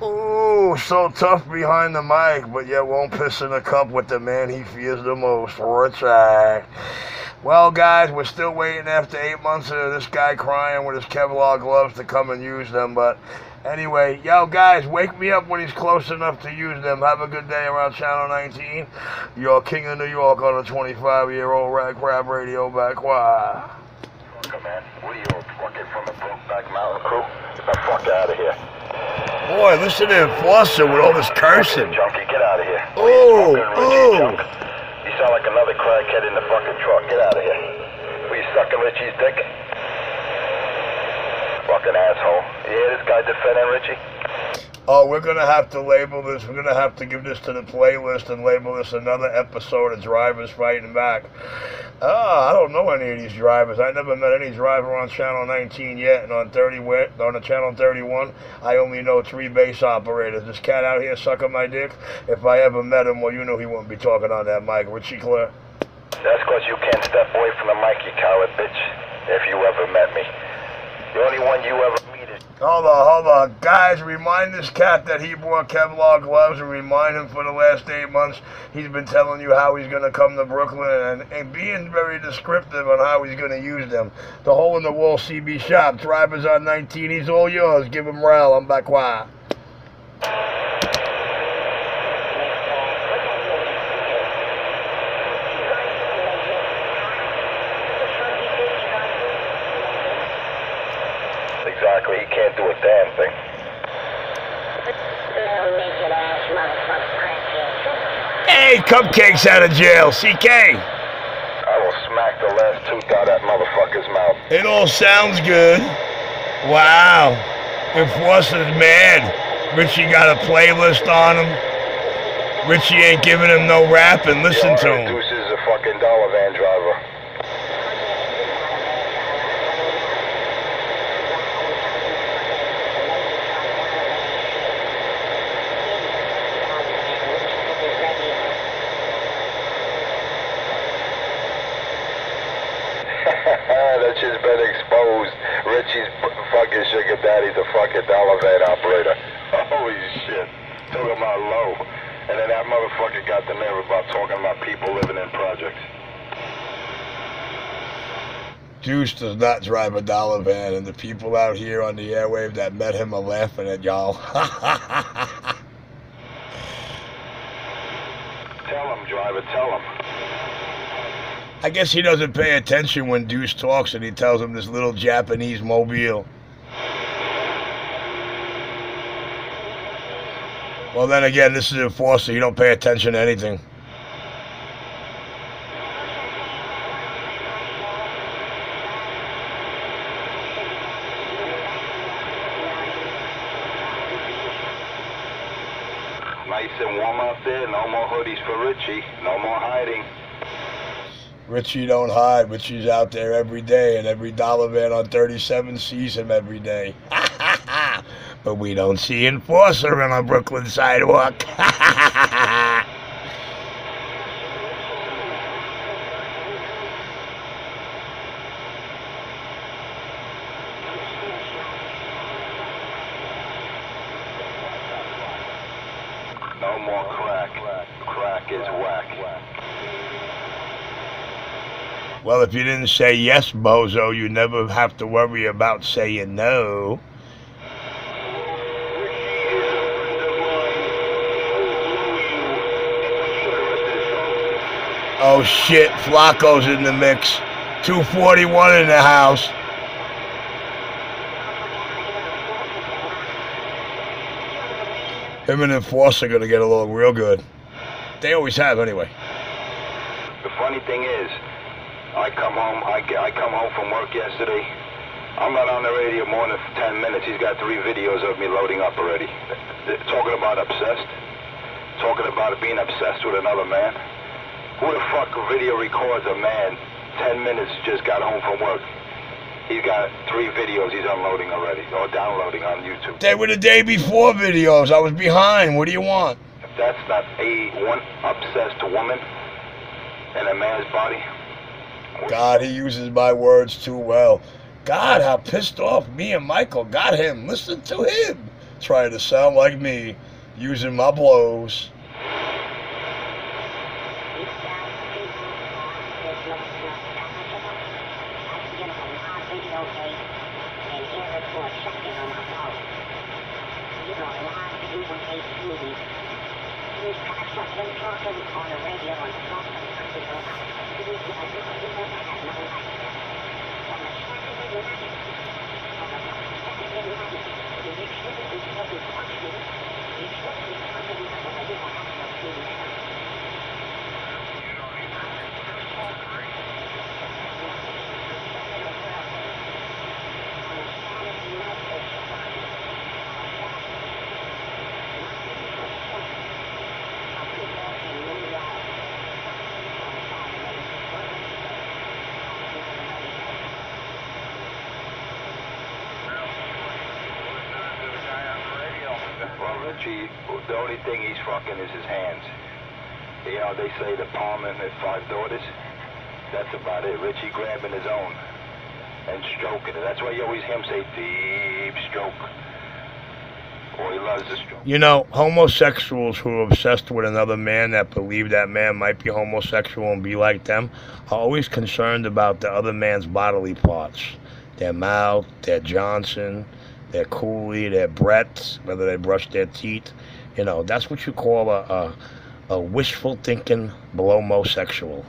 Ooh, so tough behind the mic, but yet won't piss in a cup with the man he fears the most for a track. Well, guys, we're still waiting after 8 months of this guy crying with his Kevlar gloves to come and use them. But anyway, yo, guys, wake me up when he's close enough to use them. Have a good day around Channel 19. Your King of New York on a 25-year-old Rag Crab Radio back. Why? Fucker, man. What are you, fucking from the Brokeback Mountain crew? Get the fuck out of here. Boy, listen to Enforcer with all this cursing. Junkie, get out of here. Oh, You sound like another crackhead in the fucking truck. Get out of here. Were you sucking Richie's dick? Fucking asshole. You hear this guy defending Richie? Oh, we're going to have to label this. We're going to have to give this to the playlist and label this another episode of Drivers Fighting Back. I don't know any of these drivers. I never met any driver on Channel 19 yet, and on the Channel 31, I only know 3 base operators. This cat out here sucking my dick. If I ever met him, well, you know he wouldn't be talking on that mic. Richie Clare? That's because you can't step away from the mic, you coward bitch, if you ever met me. The only one you ever meet is... Hold on. Guys, remind this cat that he wore Kevlar gloves, and remind him for the last 8 months he's been telling you how he's going to come to Brooklyn and being very descriptive on how he's going to use them. The hole-in-the-wall CB shop. Drivers on 19, he's all yours. Give him Rel. I'm back. Why? Exactly, he can't do a damn thing. Hey, Cupcake's out of jail. CK. I will smack the last tooth out of that motherfucker's mouth. It all sounds good. Wow. Enforcer's mad. Richie got a playlist on him. Richie ain't giving him no rap, and listen to him. Deuce is a fucking dollar van driver. That shit's been exposed. Richie's fucking sugar daddy's a fucking dollar van operator. Holy shit. Talking about low. And then that motherfucker got the nerve about talking about people living in projects. Deuce does not drive a dollar van, and the people out here on the airwave that met him are laughing at y'all. Tell him, driver, tell him. I guess he doesn't pay attention when Deuce talks and he tells him this little Japanese mobile. Well, then again, this is Enforcer. You don't pay attention to anything. Nice and warm out there. No more hoodies for Richie. No more hiding. Richie don't hide. Richie's out there every day, and every dollar van on 37 sees him every day. But we don't see Enforcer on a Brooklyn sidewalk. No more crack. Crack is whack. Well, if you didn't say yes, bozo, you never have to worry about saying no. Oh shit, Flacco's in the mix. 241 in the house. Him and Enforcer are gonna get along real good. They always have anyway. The funny thing is, I come home from work yesterday. I'm not on the radio more than 10 minutes. He's got 3 videos of me loading up already. Talking about obsessed. Talking about being obsessed with another man. Who the fuck video records a man 10 minutes just got home from work? He's got 3 videos he's unloading already, or downloading on YouTube. They were the day before videos. I was behind. What do you want? If that's not one obsessed woman in a man's body. God, he uses my words too well. God, how pissed off me and Michael got him. Listen to him. trying to sound like me, using my blows. Richie, the only thing he's fucking is his hands. You know, they say the Palmer has 5 daughters. That's about it. Richie grabbing his own and stroking it. That's why you always hear him say, deep stroke. Or he loves the stroke. You know, homosexuals who are obsessed with another man that believe that man might be homosexual and be like them are always concerned about the other man's bodily parts. Their mouth, their Johnson, their coolie, their breaths, whether they brush their teeth. You know, that's what you call a wishful thinking below-mosexual.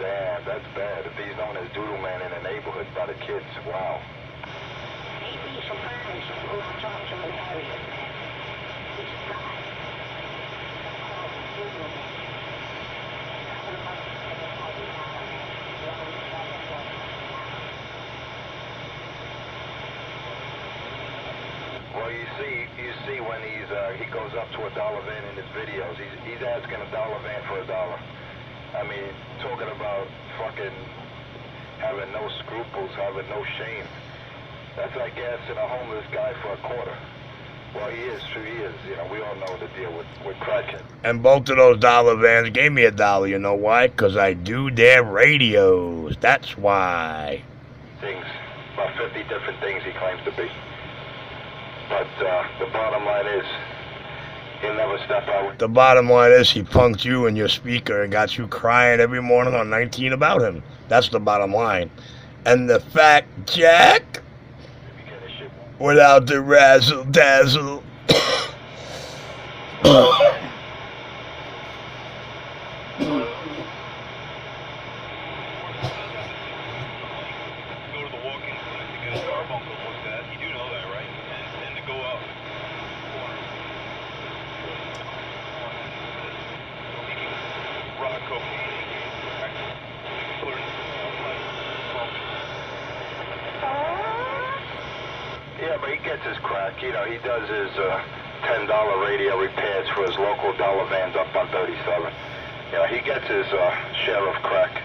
Damn, that's bad. If he's known as Doodle Man in the neighborhood by the kids, wow. Well, you see when he goes up to a dollar van in his videos, he's asking a dollar van for $1. I mean, talking about fucking having no scruples, having no shame. That's like asking a homeless guy for $0.25. Well, he is. You know, we all know the deal with crackhead. And both of those dollar vans gave me $1. You know why? Because I do their radios. That's why. Things, about 50 different things he claims to be. But the bottom line is, he'll never step out. The bottom line is he punked you in your speaker and got you crying every morning on 19 about him. That's the bottom line. And the fact, Jack, without the razzle dazzle. Yeah, but he gets his crack. You know, he does his $10 radio repairs for his local dollar vans up on 37. You know, he gets his share of crack.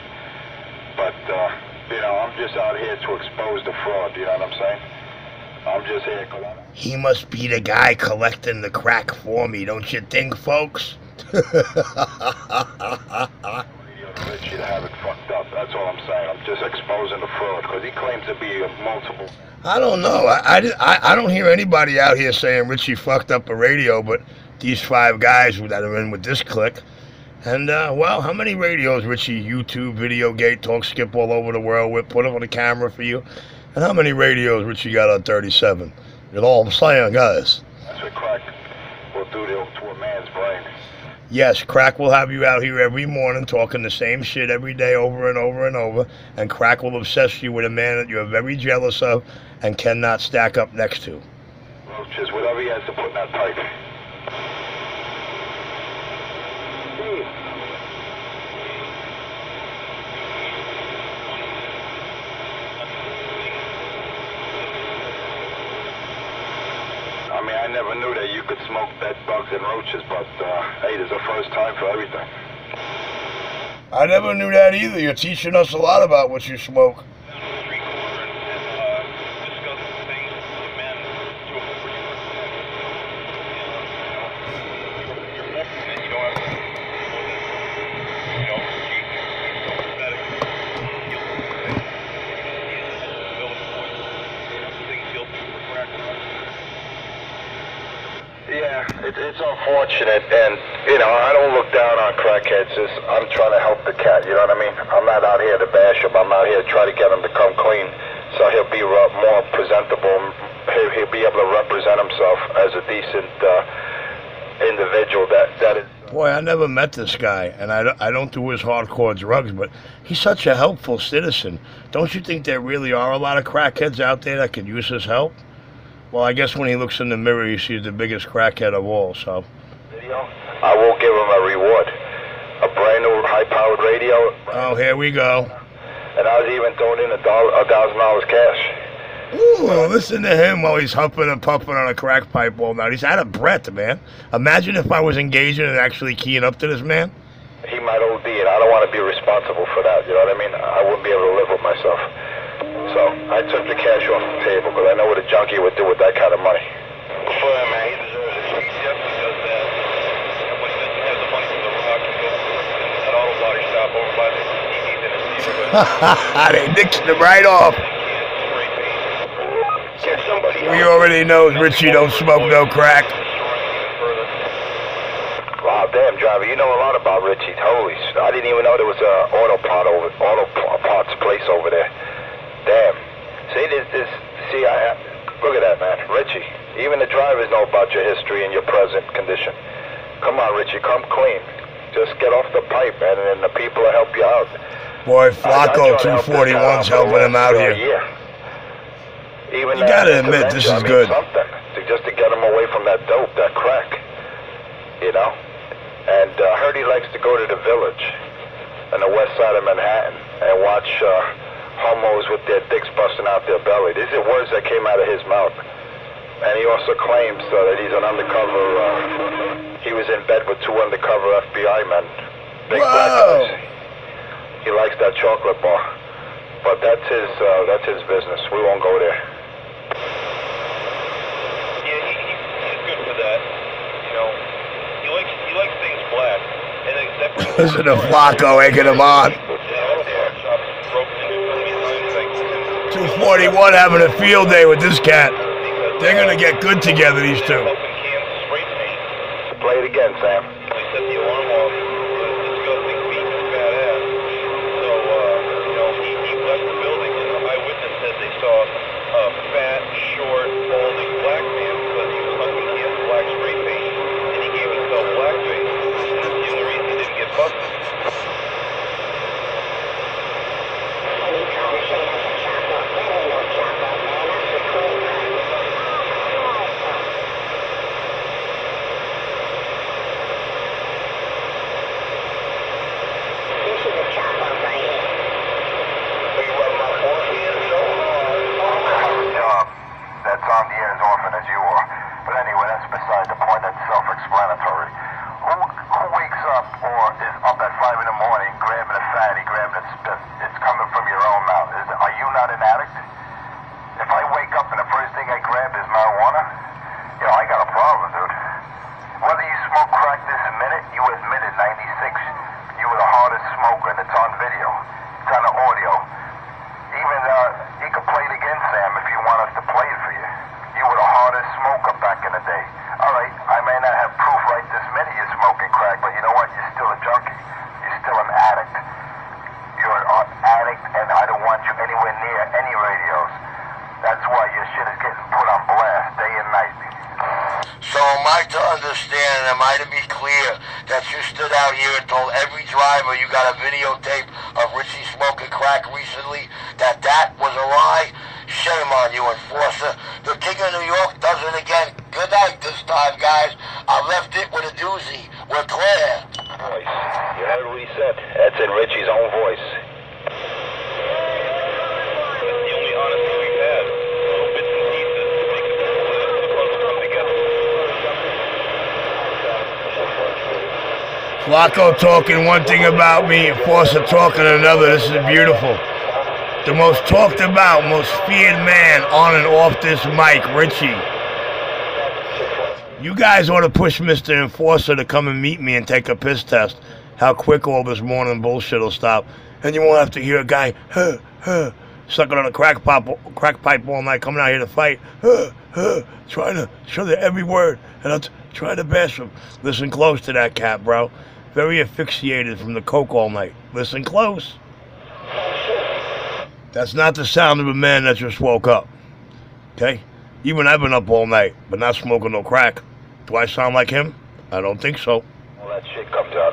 But, you know, I'm just out here to expose the fraud, you know what I'm saying? I'm just here. He must be the guy collecting the crack for me, don't you think, folks? Richie to have it fucked up. That's all I'm saying. I'm just exposing the fraud because he claims to be multiple. I don't know. I don't hear anybody out here saying Richie fucked up a radio, but these 5 guys that are in with this clique. And, well, how many radios Richie YouTube, Videogate, Talk Skip all over the world with, put up on the camera for you? And how many radios Richie got on 37? You know what I'm saying, guys? That's what crack will do to a man's brain. Yes, crack will have you out here every morning talking the same shit every day over and over and over, and crack will obsess you with a man that you're very jealous of and cannot stack up next to. Roaches, whatever he has to put in that pipe. I mean, I never knew that you could smoke bed bugs and roaches, but hey, there's a first time for everything. I never knew that either. You're teaching us a lot about what you smoke. Yeah, it's unfortunate, and, you know, I don't look down on crackheads. I'm trying to help the cat, you know what I mean? I'm not out here to bash him. I'm out here to try to get him to come clean, so he'll be more presentable. He'll be able to represent himself as a decent individual. That is... Boy, I never met this guy, and I don't do his hardcore drugs, but he's such a helpful citizen. Don't you think there really are a lot of crackheads out there that could use his help? Well, I guess when he looks in the mirror, he sees the biggest crackhead of all, so... Video? I will give him a reward. A brand new high-powered radio. Oh, here we go. And I was even throwing in $1,000 cash. Ooh, listen to him while he's humping and pumping on a crack pipe all night. He's out of breath, man. Imagine if I was engaging and actually keying up to this man. He might OD, and I don't want to be responsible for that, you know what I mean? I wouldn't be able to live with myself. So I took the cash off the table, because I know what a junkie would do with that kind of money. For him, man, he deserves it. He definitely does that. And when he doesn't have the money for the rock, he goes to that auto body shop over by the TVs in his neighborhood. They nixed him right off. We already know Richie don't smoke no crack. Wow, damn, driver, you know a lot about Richie. Holy shit, I didn't even know there was a auto parts place over there. Damn. See, look at that, man. Richie, even the drivers know about your history and your present condition. Come on, Richie, come clean. Just get off the pipe, man, and then the people will help you out. Boy, Flacco 241's helping him out here. Even you gotta admit, this is good. Just to get him away from that dope, that crack. You know? And I heard he likes to go to the Village on the west side of Manhattan and watch homos with their dicks busting out their belly. These are words that came out of his mouth. And he also claims that he's an undercover, he was in bed with 2 undercover FBI men. Big black guys. He likes that chocolate bar. But that's his business. We won't go there. Yeah, he's good for that. You know, he likes things black. And listen to Flacco egging him on. 241 having a field day with this cat. They're gonna get good together, these two. Play it again, Sam. They set the alarm off. Disgusting beat is badass. So, you know, he left the building, and the eyewitness said they saw a fat, short, balding black man because he was humping cans of black spray paint, and he gave himself blackface. And that's the only reason he didn't get busted. like to understand, and am I to be clear, that you stood out here and told every driver you got a videotape of Richie smoking crack recently, that was a lie? Shame on you, enforcer. The King of New York does it again. Good night this time, guys. I left it with a doozy. We're clear. Voice. You heard what he said. That's in Richie's own voice. That's the only honesty we've had. Little bits and pieces to make the puzzle come together. Flacco talking one thing about me, Enforcer talking another. This is beautiful. The most talked about, most feared man on and off this mic, Richie. You guys ought to push Mr. Enforcer to come and meet me and take a piss test. How quick all this morning bullshit will stop. And you won't have to hear a guy, sucking on a crack pipe all night, coming out here to fight, trying to show you every word. And I'll try to bash him. Listen close to that cat, bro. Very asphyxiated from the coke all night. Listen close. That's not the sound of a man that just woke up, okay? Even I've been up all night, but not smoking no crack. Do I sound like him? I don't think so. All that shit comes out.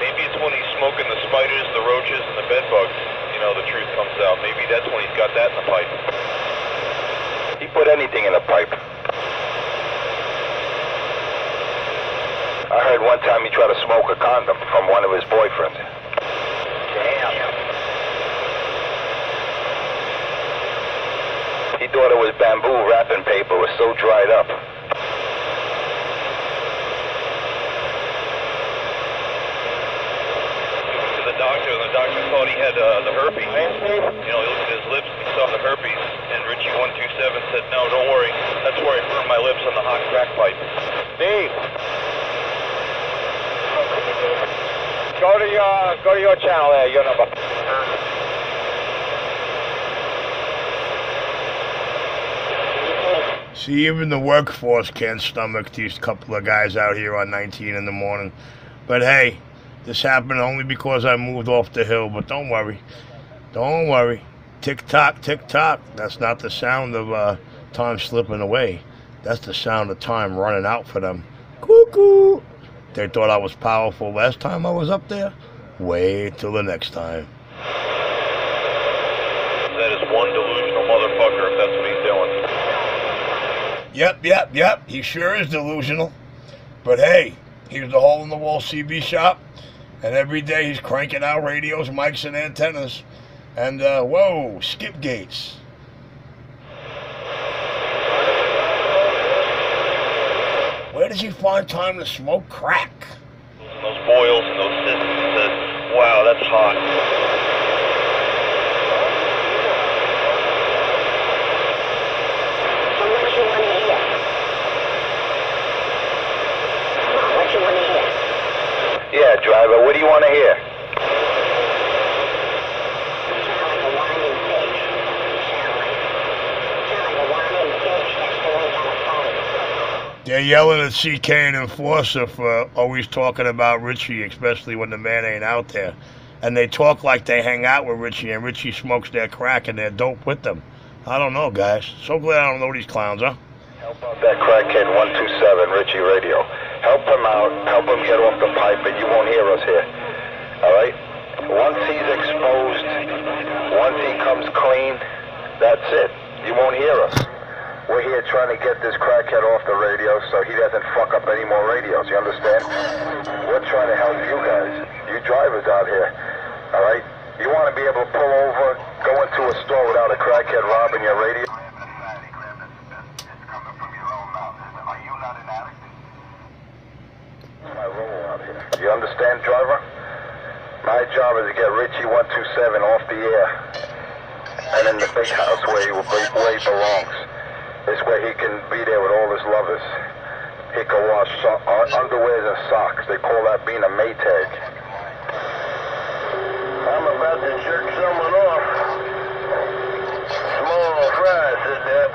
Maybe it's when he's smoking the spiders, the roaches, and the bed bugs. You know, the truth comes out. Maybe that's when he's got that in the pipe. He put anything in the pipe. I heard one time he tried to smoke a condom from one of his boyfriends. Damn. He thought it was bamboo wrapping paper. It was so dried up. To the doctor, and the doctor thought he had the herpes. You know, he looked at his lips and he saw the herpes. And Richie 127 said, "No, don't worry. That's where I burned my lips on the hot crack pipe." Steve, go to your channel there. Your number. See, even the workforce can't stomach these couple of guys out here on 19 in the morning. But hey, this happened only because I moved off the hill. But don't worry. Don't worry. Tick-tock, tick-tock. That's not the sound of time slipping away. That's the sound of time running out for them. Cuckoo! They thought I was powerful last time I was up there. Wait till the next time. That is one delusional motherfucker if that's what he's doing. Yep. He sure is delusional. But hey, he's the hole-in-the-wall CB shop. And every day he's cranking out radios, mics, and antennas. And, whoa, skip gates. Where does he find time to smoke crack? And those boils and those cysts, he says, "Wow, that's hot." So what you want to hear? Come on, what you want to hear? Yeah, driver. What do you want to hear? Sound like a whining pig. Sound like a whining pig that's always on the phone. They're yelling at CK and Enforcer for always talking about Richie, especially when the man ain't out there. And they talk like they hang out with Richie, and Richie smokes their crack and their dope with them. I don't know, guys. So glad I don't know these clowns, huh? Help out that crackhead 127 Richie Radio. Help him out. Help him get off the pipe, and you won't hear us here. All right? Once he's exposed, once he comes clean, that's it. You won't hear us. We're here trying to get this crackhead off the radio so he doesn't fuck up any more radios. You understand? We're trying to help you guys. You drivers out here. All right? You want to be able to pull over, go into a store without a crackhead robbing your radio? My role out here. You understand, driver? My job is to get Richie 127 off the air and in the big house where he belongs. This way he can be there with all his lovers. He can wash underwears and socks. They call that being a Maytag. I'm about to jerk someone off. Small fry said that.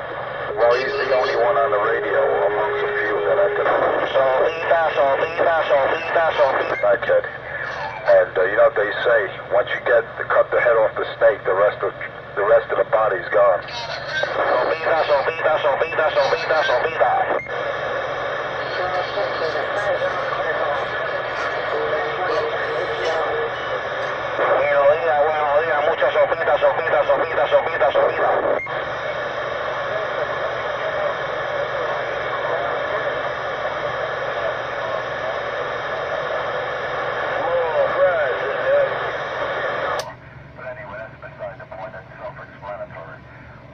Well, he's the only one on the radio amongst a few that I can... Crackhead. And you know what they say, once you cut the head off the snake, the rest of the body's gone. subida. But anyway, that's beside the point. That's self-explanatory.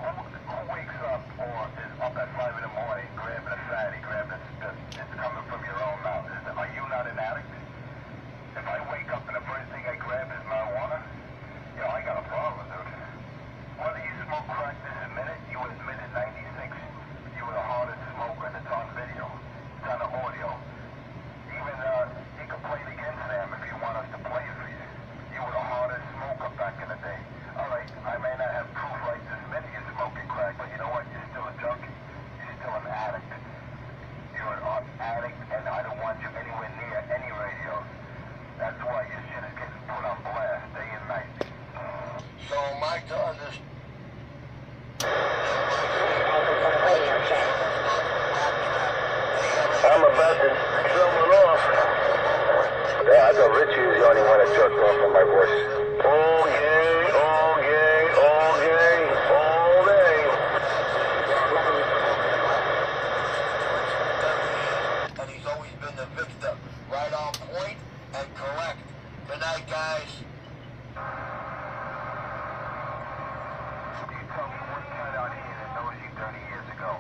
Who wakes up or is up at 5 in the morning grabbing a fatty, grabbing it's coming from your own mouth? Are you not an addict? If I wake up and the first thing I grab is marijuana, you know, I got a problem, dude. Whether you smoke crack this minute, you admitted 96, you were the hardest smoker and it's on video. It's on the audio. Even, you can play it against them if you want us to play it for you. You were the hardest smoker back in the day. Alright, I may not have proof like this minute you're smoking crack, but you know what? You're still a junkie. You're still an addict. You're an addict, and I don't want you anywhere near any radios. That's why your shit is getting put on blast day and night. So, Mike, to understand. I'm about to someone off. Yeah, I thought Richie was the only one that jerked off on my voice. All gay, all gay, all gay, all day. And he's always been the victim. Right on point and correct. Good night, guys. You tell me one cat out here that knows you 30 years ago,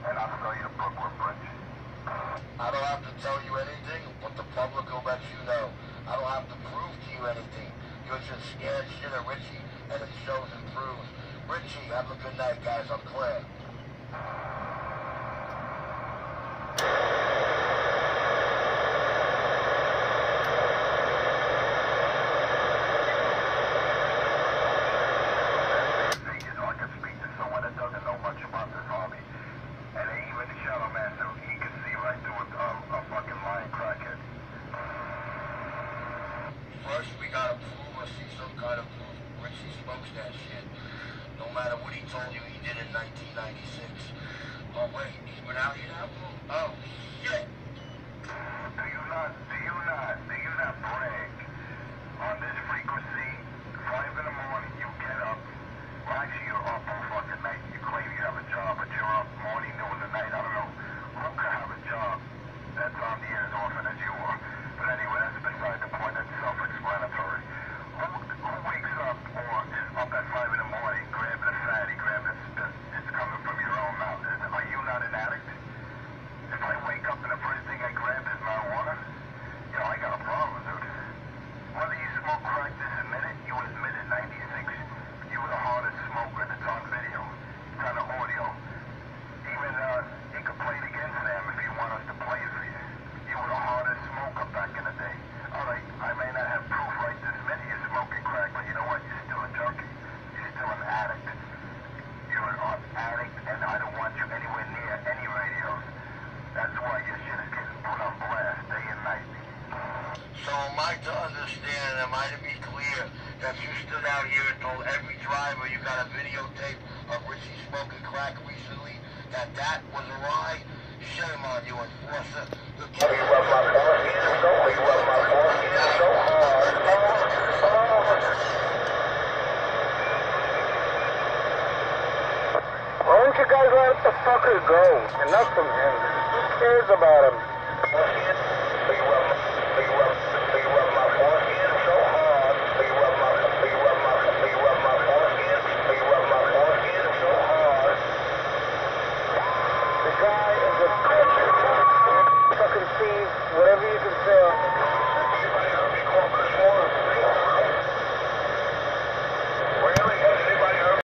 and I'll sell you the Brooklyn Bridge. I don't have to tell you anything, but the public will let you know. I don't have to prove to you anything. You're just scared shit of Richie, and it shows and proves. Richie, have a good night, guys. I'm clear. I can speak to someone that doesn't know much about this hobby. And even the Shadow Master, he can see right through a fucking lying crackhead. First, we gotta prove or see some kind of proof Richie smokes that shit. No matter what he told you he did in 1996. Oh, wait, he's been out here now? Oh, shit! Do you not brag on this frequency? 5 in the morning, you get up. Well, actually, you're up all fucking night. You claim you have a job, but you're up morning, noon, and night. I don't know who could have a job that's on the air as often as you are. But anyway, that's beside the point. That's self-explanatory. Who wakes up or is up at 5 in the morning grabbing a fatty, grabbing it's coming from your own mouth? Are you not an addict? If I wake up and the first thing I grab is marijuana, you know, I got a problem, dude. Whether you smoke crack this minute, you admitted 96. You were the hardest smoker that's on video. It's on the audio. Even, you can play it against them if you want us to play it for you. You were the hardest smoker back in the day. Alright, I may not have proof right this minute you're smoking crack, but you know what? You're still a junkie. You're still an addict. You're an addict, and I don't want you anywhere near any radios. That's why your shit is getting put on blast day and night. So am I to understand, am I to be clear, that you stood out here and told every driver you got a videotape of Richie smoking crack recently, that was a lie? Shame on you, enforcer. Are you up my boss here so? Are you up my boss here so hard? Why don't you guys let the fucker go? Enough from him. Who cares about him? Whatever you can sell.